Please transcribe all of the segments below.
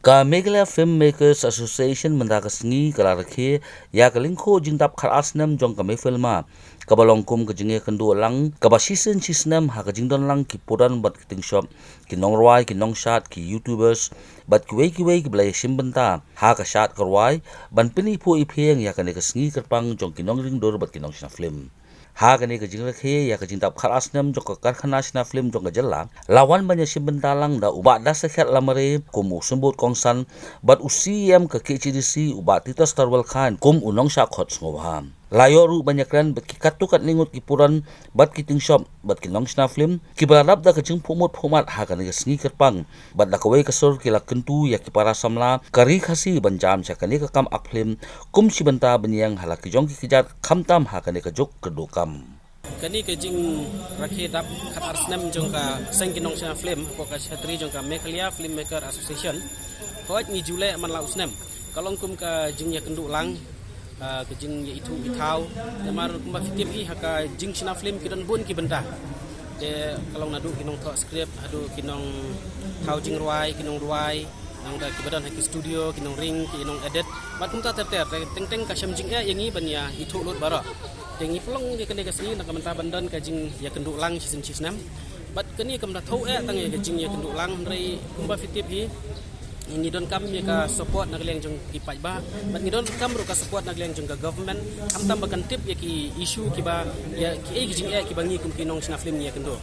Ka Meghalaya Filmmakers Association menda kasngi kala rakhe ya kalingko jingtap khar asnam jong kame filma kabalongkum kajinge kendo lang kabasisen chisnam ha kajingdon lang ki podan bat kiting shop ki nongrwai ki nongshat ki youtubers bat ki wei ki blai simbenta ha ka shat karwai ban pini po ipheng ya kane kasngi kerpang jong ki nongring dor bat ki nongsna film ha kane ka jing rakhe ya ka jingtap khar asnam jong ka karkhana sna film jong ka jella lawan banya simbentalang da uba da sekhat lamare kum usumbut kongsan bat usiem ka KCDC uba titas tarwal khan kum unong sha khot ngobham layo ru banyak ran bat ki katukat lingut ki puran bat ki ting shop bat ki nongsna film ki barap da ka jing phumot phumat ha kane ka sngi kerpang bat da kawai kasor ki la kentu ya ki para samla kari khasi banjam cha kane ka kam ak film kum sibenta banyang halaki jong ki kijat khamtam ha kane ka jok kedokam kani ke jing rakhe dap khat arsnam jong ka sengkinong sa film ko ka chatri jong ka Meghalaya Filmmaker Association hoj ni Julai man la usnam kalong kum ka jing ya kenduk lang ke jing ya itu itau namar kum fikir hi haka jing sina film kidon bun ki benta de kalong nadu kinong thok script adu kinong thau jing ruai nang da kibadan haki studio kinong ring kinong edit bat kum ta ter teng ka sham jing ya yangi banya itu lut bara tengi pelong di kene kasni nak menta bandan ka jing ya kenduk lang season 6 bat kani kam da thau tang ya jing ya kenduk lang rai kumba fitip hi ini don kam ya ka support nak leng jong ki pai ba bat ni don kam ru ka support nak leng jong ka government am tambakan tip ya ki issue ki ba ya ki jing ki bangi kum kinong sna film ni ya kendo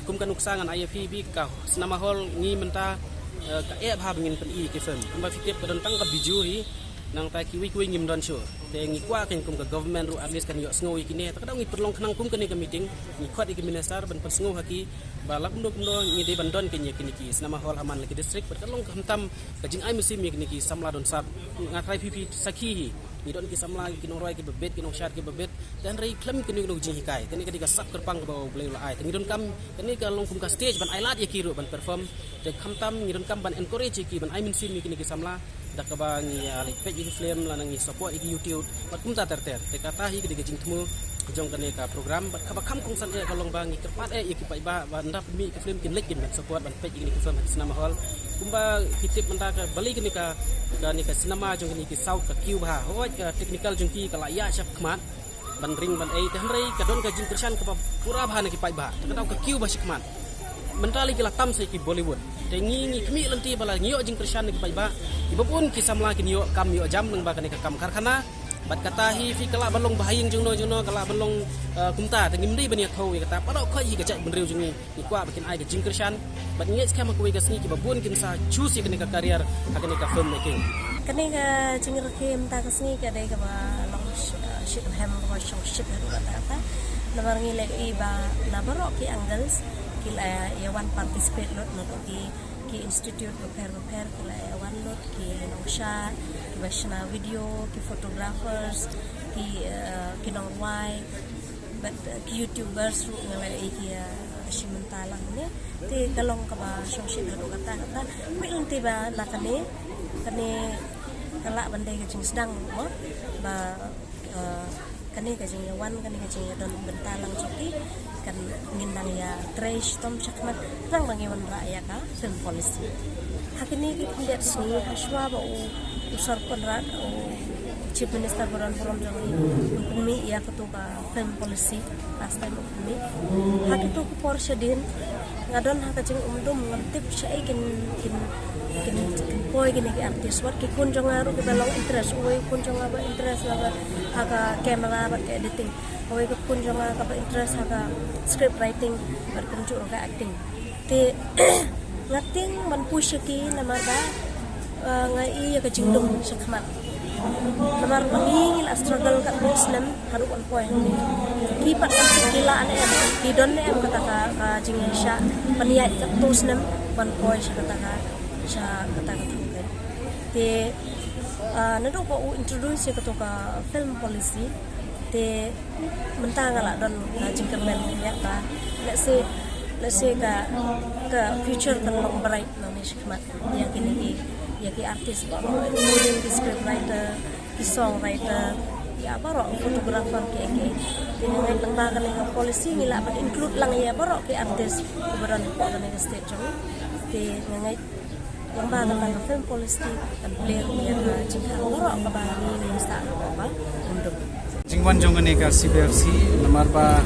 kum kan uksangan IFB ka senama hol ni menta ka ba bangin pen ki film kumba fitip don tang ka biju hi nang ta ki wi ngim don show te ngi kwa ken kum ka government ru at least kan yo sngowi kini ta kadang ngi perlong khnang kum kani ka meeting ngi khot ki minister ban persngo haki balak ndo ngi de bandon kini ki senama hol aman lagi district per kalong hamtam ka jing ai musim kini ki samla don sat ngatrai pipi sakhi ni don ki samla ki noroi ki bebet ki nong shat ki bebet dan rai klem kini no jing hikai kani ka sak kerpang ba blai la ai ngi don kam kani ka long kum ka stage ban ai lat ya ki ru ban perform te khamtam ngi don kam ban encourage ki ban ai musim kini ki samla dak ka ngi alik page ki film la ngi support ki YouTube bat kum ta ter te kata hi ki jing tmu jong kane ka program bat ka kham kong san e kalong bangi kerpat ki pai ba ndap mi ki film kin lek kin support ban page ki film cinema hall kumba fitip menta ka bali ni ka cinema jong ni ki south ka kiu ba hoj ka technical jong ki ka la ya chap khmat ban ring ban ai tan rai ka don ka jing kersan ka pura ba ki pai ba ka ka kiu ba shikmat mentali ki la tam sai ki Bollywood te ngi kmi lanti bala ngi jing kersan ki pai ba ibapun ki samla ki yo kam yo jam nang ba ka kam karkhana bat kata hi fi kala balong bahayeng jungno kala balong kumta te ngimdi bani thau kata padok khoi hi gajak benriu jungi ni kwa bakin ai ke jingkrshan bat ngi skam ko wi gasni ki babun kin sa choose ikni ka career akni ka film making kani ka jingir kim ta kasni ka dai ka ba long ship ham ko ship kata namar ngi le iba na barok ki angles ki la ya one participate lot no ki institute prepare ki la ya one lot ki long shot Bashna video, ki photographers, ki nongwai, but ki YouTubers ru ngalai ki simentalang ni, ti kalong ka ba sosyo ru kata milong ti ba nakane kani kala bandai ka jing sedang mo ba kani ka jing wan kani ka jing don bentalang choki kan ngindang ya trash tom chakmat rang bangi wan raya ka film policy hakini ki lihat sini haswa ba usar konrad chief minister buran jang mi ya ketua film policy last time mi hak itu ku porsedin ngadon hak jeng umdum ngantip syai kin poi gini ki artis wat ki kun jong aru ki balong interest oi kun jong ba interest la haka camera ba editing oi ki kun jong ba interest haka script writing bar kun ju ka acting te ngating man push ki namada ngai ka jingdum sakmat namar mangingil struggle ka muslim haru on point ki pat kan kila ane ki don ne kata ka jingesha paniya ka muslim ban point kata ka te nado ko introduce ka ka film policy te mentang ala don jingkermen ya ka let's say ka future kan long bright no ni sakmat ya kini ya ki artis kemudian ki script writer ki song writer ya barok fotografer ki dengan lembaga dengan polisi ngila pat include lang ya barok ki artis keberan ko na stage di ngai yang ba tentang film polisi dan player yang jika lorok ke bahani minsta apa untuk Jingwan jongane ka CBFC namar ba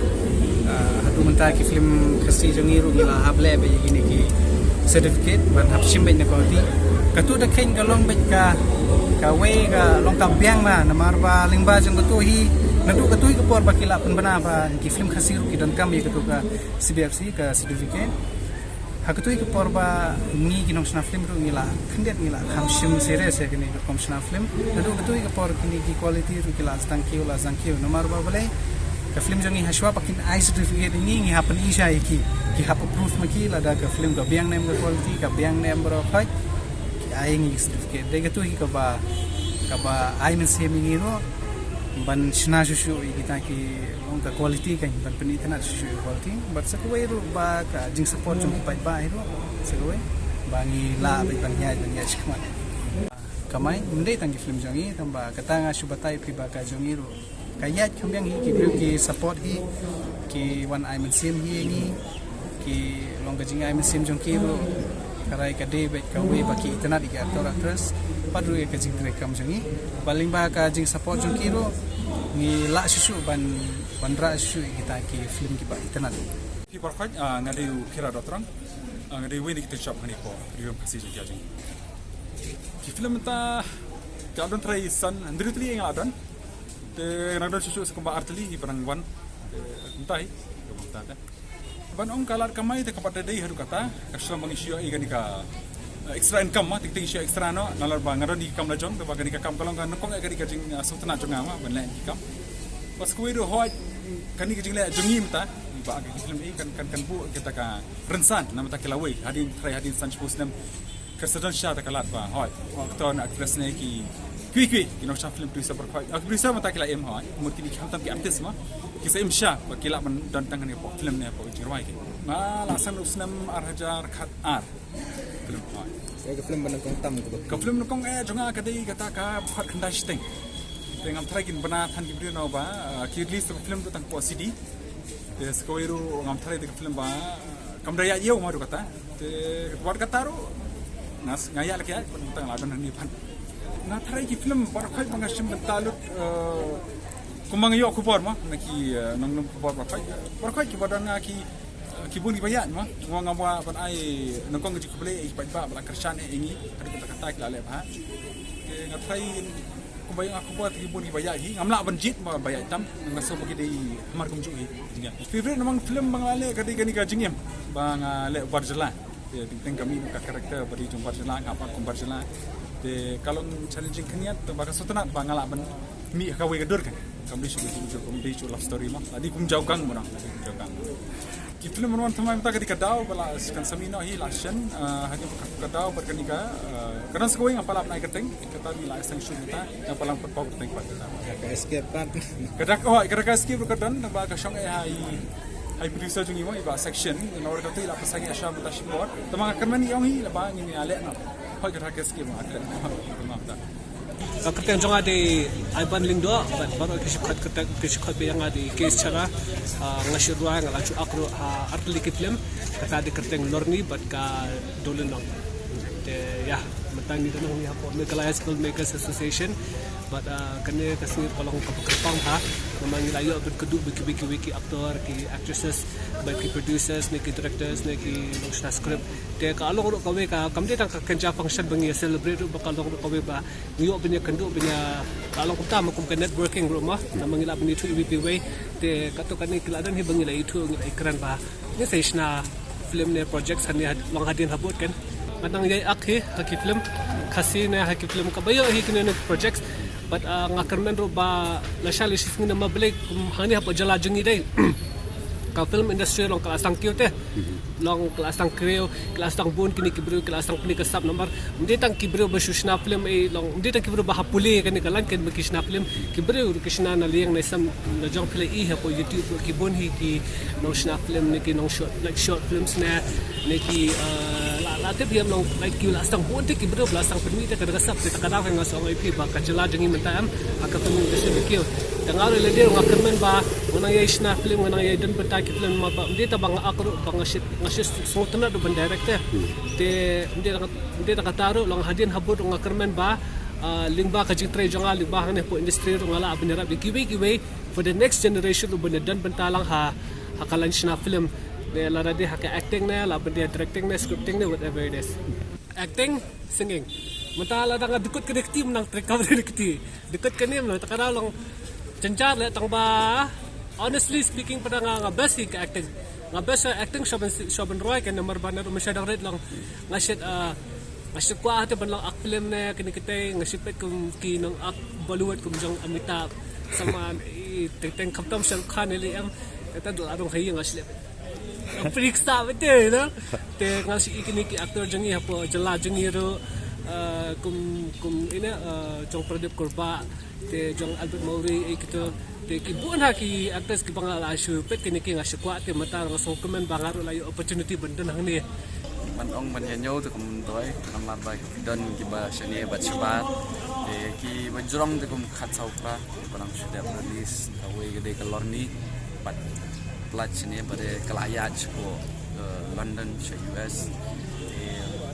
hadu menta ki film khasi jongiru gila hable be gini ki certificate ban hapsim be ko di katu da khen galong be ka we ga long ka biang ma namar ba lingba jong katu hi nadu katu ki por ba kila pun bana ba ki film khasi ru ki dan kam ye katu ka CBFC ka certificate hakatu ki por ba ni ki nong sna film ru gila khendet gila hamsim series ya kini kom sna film nadu katu ki por kini ki quality ru kila tangkiu la tangkiu namar ba bale ka film jangi haswa pakin I certificate ini happen isha iki ki hap proof maki la da ka film ka biang nem ka quality ka biang nem bro khai ki ai ngi certificate de tu ki ka ba I men sem ngi ro ban shna shu kita ki ong ka quality kan ban peni tana shu quality but sa ko ro ba ka jing support jong pai ba ro sa ko ba ngi la ba ban nya chkma kamai mende tangi film jangi tamba katanga shubatai pri ba ka jongi ro kayat kambang hi ki support hi ki wan I men sim hi ni ki long gajing I men sim jong ki ro karai ka de bet ka we ba ki itana di actor actress padru ka jing tre kam jangi baling ba ka jing support jong ki ro ni la susu ban ra susu kita ki film ki ba itana ki parkhaj ngade khira dotrang ngade we ni kita shop hani ko review kasi jing jing ki film ta ka don trai san ndritli eng adon te nagdon susu sekumba artli hi barang wan entai kemudian ban ong kalar kamai te kapada dei hadu kata kasam mangisio i ganika extra income ma tik isio extra no nalar ba ngaron di kam lajong te ba ganika kam kalong kan kong ganika jing sutna jonga ma ban len kam pas kuiru hoi kani jing le jongim ta ba ga film i kan bu kita ka rensan nama ta kilawai hadin trai hadin san chpusnem kasadan sha ta kalat ba hoi aktor actress ne ki kwi kino sha film tu sabar khoi ak brisa mata kila em hoi murti ni khamtam ki artist ma ki sa im sha ba kila man dan tangan ni film ne po jirwai ki ma lasan usnam arhajar khat ar film hoi saya film ban kong tam ka film kong jonga ka dei kata ka phat khanda sting tengam try kin bana than ki bri no ba ki release film tu tang po CD te skoiru ngam try de film ba kamraya yeu ma ru kata te war kata ro nas ngaya laki ya tang ladan ni pan na try ki film bar khai banga sim talut kumang yo ku bor ma na ki nang nang ku bor ba khai ki badan nga ki buni bayan ma nga wa ban ai nang kong ji ku ble i ba ba karshan e ngi ada kata kata ki lale ba nga try ku bayan aku buat ki buni bayan hi ngamla ban jit ma bayan tam nga so bagi dei mar kum ju hi jinga favorite namang film bang lale ka dei ka jingem bang le barjala teng kami ka karakter bari jong barjala ngapa kum barjala de kalau challenging keniat to baka sotanat bangala ban mi ka we gadur kan kambi su love story ma tadi kum jaugang mo na jaugang ki film mon thamai mata ka daw bala kan samino hi lashan hanya ka daw berkanika kadang sekoi ngapala na keteng kata mi la sang shoot ta ngapalang pot pot teng pat ka escape kan kadang escape kadang ba ka shong hai producer jungi mo iba section nor ka tila pasagi asha mata shibor tamang karman yong hi la ba ngi ale na hoi ka kes ki ma ka Kakateng jonga di Iban Lingdo, baru kishikot yang di case cara ngasirwa ngalacu akro artli film kata di kerteng lorni bat ka dolenong. Ya, matang ni tanong ni hapo Mekalaya Filmmakers Association, but kane kasih kolong kapakapang ha, namang ilayo berkeduk biki aktor, ki actresses, baik ki producers, ni ki directors, ni ki nongshna script. Te kalau ro kawe ka kamde tang kenja function bangi celebrate ro bakal ro kawe ba niyo punya kendu punya kalau kita makum ke networking ro mah namang ila bani tu IBP way te kato kani kiladan hi bangi la itu ngi ikran ba ni sesna film ne projects hani long hadin habot kan matang yai akhi haki film khasi ne haki film ka bayo hi kine projects but ngakarmen ro ba la shali sis ngi na mablik hani ha jala jungi dai ka film industry long kelas tang kiote long kelas tang kreo kelas tang bun kini kibru kelas tang pni kasap nomor mde tang kibru basushna film e long mde tang kibru bahapuli kani kalan ken bakishna film kibru kishna na liang na sam na jong play e ha po YouTube kibun hi ki no shna film ni ki no short films na ni ki la te biam long like ki last tang bun te kibru last tang pni te kada kasap te kada nga so ip ba ka jala jangi mentam aka film industry ki tangaro le dia ngakarmen ba Menang ya isna film menang ya dan bertaki film maba dia tabang akro bang ngasih semutna do director dia tak taruh lang hadin habut ng kermen ba lingba ka jing tre jonga lingba ne po industry ro ngala abnera bi kiwe for the next generation do dan bentalang hakalan isna film ne la radi haka acting ne la dia directing ne scripting ne whatever it is acting singing mentala tanga dukut ke tim nang recovery dikti dukut ke nim lang takara lang cencar le tang ba honestly speaking pada nga best ka acting nga best acting Shaban Roy kan number ba na masyadong red lang nga shit ngasip ko ate ban lang ak film na kinikitay ngasipet kum kinang ak baluwat kum jang amita sama teng kaptam sel khaneli am kata do adong khayi ngaslep ang freak sa bete no te ngasi ikiniki actor jangi hapo jala jangi ro kum ina jong pradip kurba te jong Albert Mauri ikito te kibuan ha ki actors ki bangala asu pet kiniki ngasip ko ate mata rasong komen bangaro layo opportunity bandan hang ni man ong man yanyo to kum toy namar ba don ki ba shani ba chabat de ki bajrong de kum khat saupra parang sudah release away gede ke lorni but plat shani ba de kalayat ko London sa US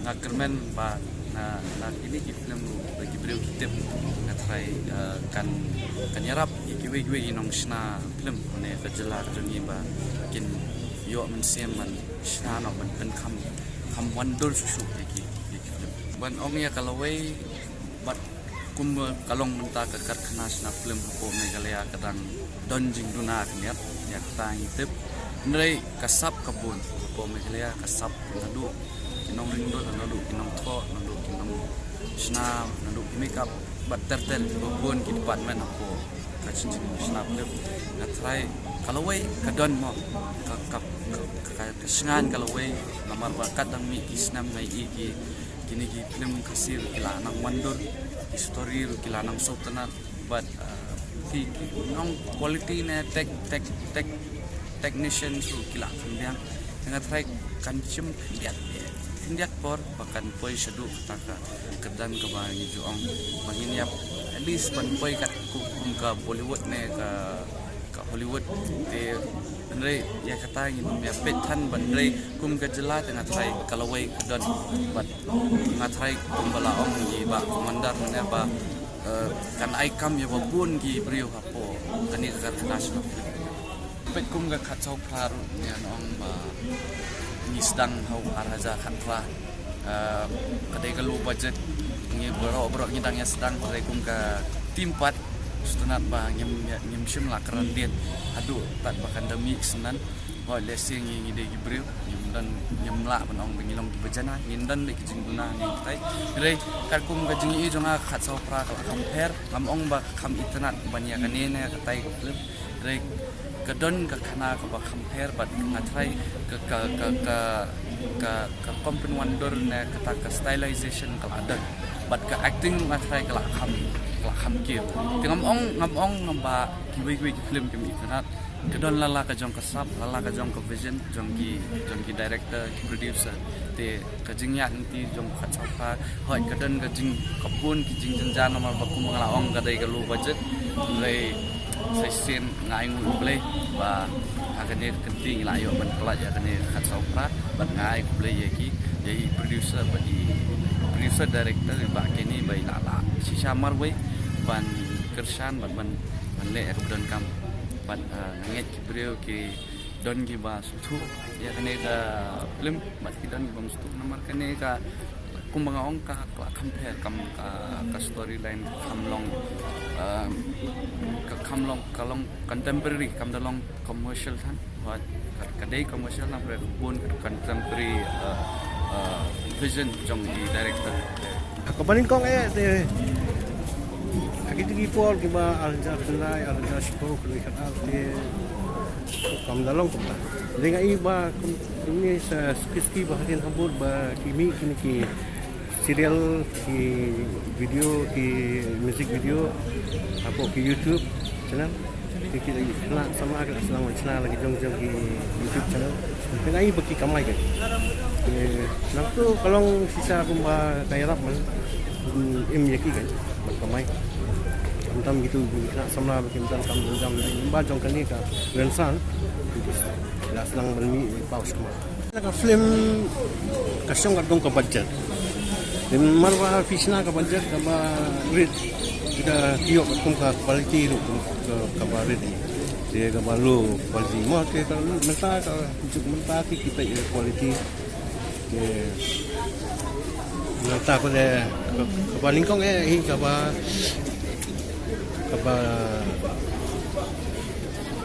na kermen ba na ini ki film bagi beliau kitip na try kan yarap ikiwe inong sna film ne kajelar joni ba kin yo men sem man sna no man pen kam wandul susu iki ban ong ya kalawai bat kum kalong menta ka karkhana sna film po Meghalaya kadang donjing duna kniat ya tang itip nrei kasap kabun po Meghalaya kasap nadu kinong ringdo nadu kinong tho nadu kinong sna nadu makeup bat tertel bun ki department ako kacing sna film na try kalawai kadon mo kesengan kalawai lamar bakat dang mi isnam ngai iki kini ki film kasir kila nang mandur history kila nang sultanat but ki nong quality ne technician su kila kambiang dengan try kancem lihat por bahkan poi sedu taka kedan ke bangi juang bangin ya at least ban poi kat kum ka Bollywood ne ka Hollywood te andre ya kata ngin ya petan bandre kum ka jela tengah try kalawai kedan bat tengah try kum bala ong gi ba mandar ne ba kan aikam ya babun gi brio hapo kani ka national pet kum ga khatsau klaru ya ong ba nisdang hau araja khatwa kadai kalu budget ngi bro ngidang ya sedang kum ka timpat sunat ba ngim sim la kerandien adu tak bakan demi senan ho lesing ngi de gibril ngim dan nyemla panong ngilong bejana ngindan de kijing guna ngi tai rei kar kum ga jingi jonga khatsau pra ka compare ngamong ba kham itnat banya kanene katai ko film rei kedon ke kana ke compare bat ngatrai ke kompen wonder ne kata ke stylization ke ada bat ke acting ngatrai ke kham ki ngamong ngamba kiwi film kim ikanat kedon lala ka jong kasap lala ka jong ke vision jong ki director ki producer te ka jingya nanti jong khatsapa hoi kedon ka jing kapun ki jing janjan nomor bakum ngalaong ka dai ka lu budget lai sesin ngai ngulai ba agane kenting la yo ban pelaj agane khat saupra ban ngai ngulai yaki yai producer ba di producer director ba kini ba la sisa marwai ban kersan ban le don kam ban nget kibreu ki don gi ba sutu ya kane ka film ba ki don bang sutu nomor kane ka kumbaga ong ka compare ka storyline kamlong kalong contemporary kamdalong commercial than what kadai commercial na pre bun contemporary vision jong di director kapanin kong te akiti pol kiba alja tunai alja shpo kri khat te kamdalong kumta denga iba ini sa skiski bahagian habur ba kimi ki serial ki video ki music video apa ki YouTube channel kita nak sama agak senang channel lagi jong ki YouTube channel pengai bagi kamai kan nak tu kalau sisa kumba kaya rap man im yaki kan kamai Entam gitu nak samla bikin dan kam jam ba jong kan ni ka rensan la senang bermi paus kemar ka film kasong ka dong ka budget dan marwa fisna ka budget ka ba rit kita tiok ka quality ru ka ba rit dia ka ba lu quality mo ke ka menta ka juk menta kita quality ke menta ko le ka ba lingkong hi ka ba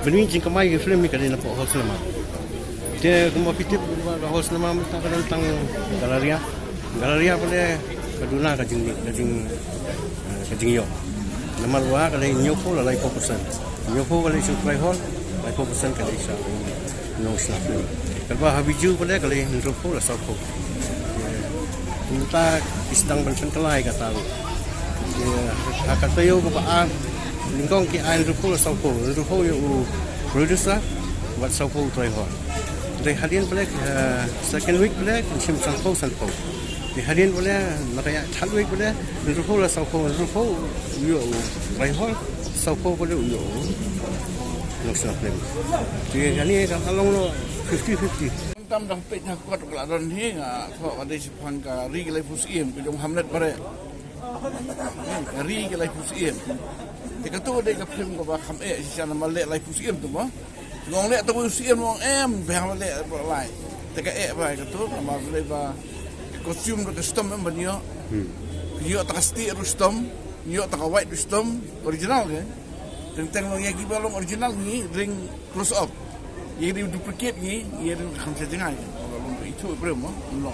Benih jika mai ke film ni kadang nampak hos nama. Dia kemau pitip hos nama minta kadang tentang galeria pada kaduna kajing yo. Nama luar kadang nyopo lah 4%. Nyopo kadang supply hall 4% kadang isa no snap. Kalau habiju pada kadang nyopo lah sopo. Minta istang bersen kelai kata lu. Akan tayo kepaan lingkong ki ain rupo la saupo yo producer buat saupo try hon de hadian black second week black sim saupo de hadian boleh makaya third week boleh rupo la saupo yo try hon saupo boleh yo no problem jadi ni kan along lo 50-50 tam dang pe nak kuat kelaran hi tho ada sipang ka ri lai pusiem ku jong hamlet bare ri lai pusiem Jika tu ada film ko ba kham si sana malek lai pusiem tu mo ngong lek tu pusiem ngong behang malek lai teka ba tu nama le ba kostum do custom banyo yo takasti rustom yo takawait rustom original ke tentang lo yang gibalong original ni ring close up yang duplicate ni yang kham setengah kalau itu berapa mo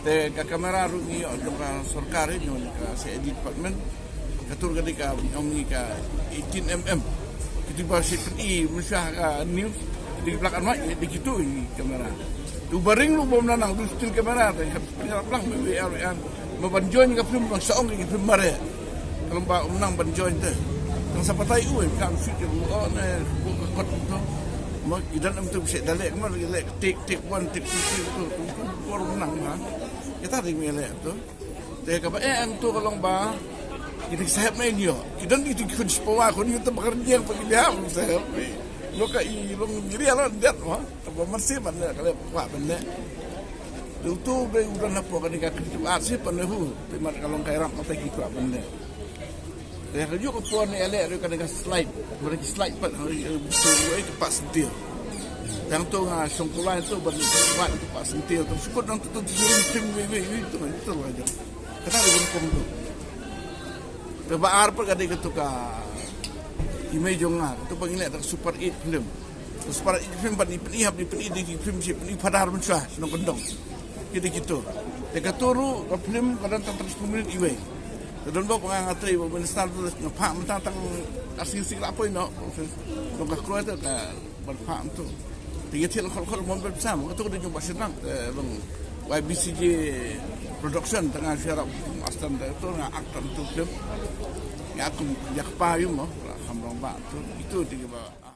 te kamera ru ni jong sarkar ni se edit department katur ketika omni ka 18mm ketiba CPI Malaysia news di belakang mak di gitu kamera tu baring lu bom nanang tu still kamera tu pelang BWR membanjoin ka film bang saong ki film mare kalau ba menang banjoin tu tang sapatai kan fikir oh ne kot tu mak idan tu bisa dalek kemar lek tik 1 tik 2 tu baru menang ha kita ring lek tu te ka ba tu kalau ba kita sehat main yo. Kita ni tu kun sepawa kun kita bekerja yang pergi dia sehat. Lo ka i lo ngiri ala dat wa. Apa masih mana kalau pak benda. Tu be udah napo kan ka kitu asih penehu. Terima kalau kairam apa kitu benda. Ya kerja ko puan ni elek dia kan slide. Boleh slide pat hari tu ke pak sentil. Yang tu songkulan tu buat tu pak sentil tu sebut nang tu tim itu aja. Kata dia pun tu. Kebaar per kadai ketuka image jonga tu pangilek tak super 8 film super 8 film pada penihap di film si penih padar mensah senong kendong gitu tekaturu film kadang tak terus peminit iwe dan bawa pengangatri bawa minister tu ngapak mentang asing-asing apa ino dongkah keluar tu ka berpak tu tiga til khol mon bersama tu dia jumpa senang bang YBCJ production tengah siarap astan tu ngak aktor tu film ya aku yak payung mo kamrong ba tu itu tiga